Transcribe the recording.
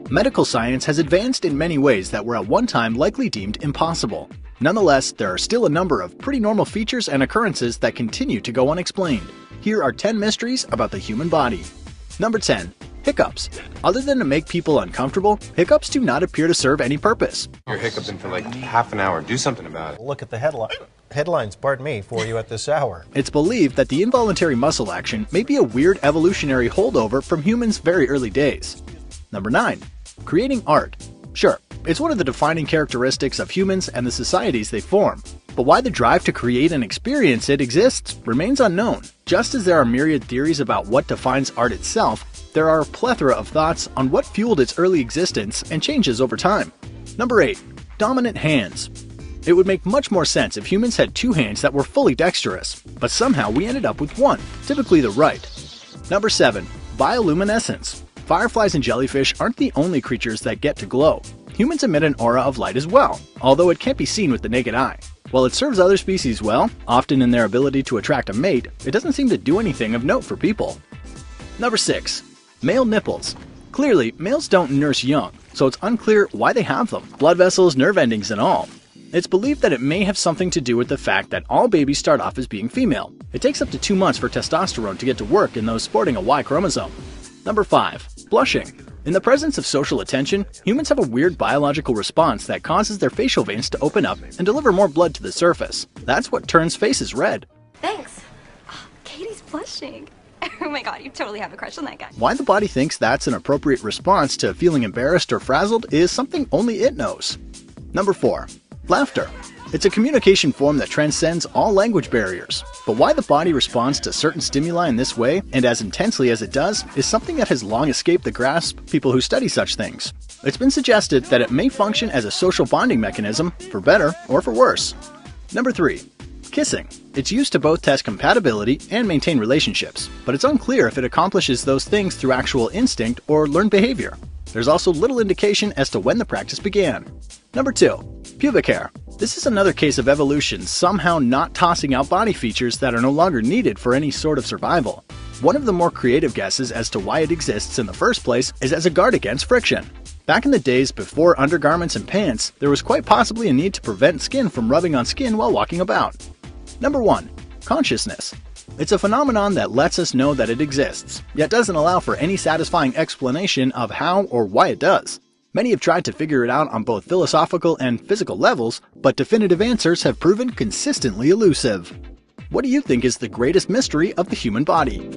Medical science has advanced in many ways that were at one time likely deemed impossible. Nonetheless, there are still a number of pretty normal features and occurrences that continue to go unexplained. Here are 10 mysteries about the human body. Number 10. Hiccups. Other than to make people uncomfortable, hiccups do not appear to serve any purpose. You're hiccuping for like half an hour. Do something about it. Look at the headlines, pardon me, for you at this hour. It's believed that the involuntary muscle action may be a weird evolutionary holdover from humans' very early days. Number 9. Creating art. Sure, it's one of the defining characteristics of humans and the societies they form. But why the drive to create and experience it exists remains unknown. Just as there are myriad theories about what defines art itself, there are a plethora of thoughts on what fueled its early existence and changes over time. Number 8. Dominant hands. It would make much more sense if humans had two hands that were fully dexterous, but somehow we ended up with one, typically the right. Number 7. Bioluminescence. Fireflies and jellyfish aren't the only creatures that get to glow. Humans emit an aura of light as well, although it can't be seen with the naked eye. While it serves other species well, often in their ability to attract a mate, it doesn't seem to do anything of note for people. Number 6. Male nipples. Clearly, males don't nurse young, so it's unclear why they have them. Blood vessels, nerve endings, and all. It's believed that it may have something to do with the fact that all babies start off as being female. It takes up to 2 months for testosterone to get to work in those sporting a Y chromosome. Number 5. Blushing. In the presence of social attention, humans have a weird biological response that causes their facial veins to open up and deliver more blood to the surface. That's what turns faces red. Thanks. Oh, Katie's blushing. Oh my god, you totally have a crush on that guy. Why the body thinks that's an appropriate response to feeling embarrassed or frazzled is something only it knows. Number 4. Laughter. It's a communication form that transcends all language barriers. But why the body responds to certain stimuli in this way, and as intensely as it does, is something that has long escaped the grasp of people who study such things. It's been suggested that it may function as a social bonding mechanism, for better or for worse. Number 3. Kissing. It's used to both test compatibility and maintain relationships, but it's unclear if it accomplishes those things through actual instinct or learned behavior. There's also little indication as to when the practice began. Number 2. Pubic hair. This is another case of evolution somehow not tossing out body features that are no longer needed for any sort of survival. One of the more creative guesses as to why it exists in the first place is as a guard against friction. Back in the days before undergarments and pants, there was quite possibly a need to prevent skin from rubbing on skin while walking about. Number 1. Consciousness. It's a phenomenon that lets us know that it exists, yet doesn't allow for any satisfying explanation of how or why it does. Many have tried to figure it out on both philosophical and physical levels, but definitive answers have proven consistently elusive. What do you think is the greatest mystery of the human body?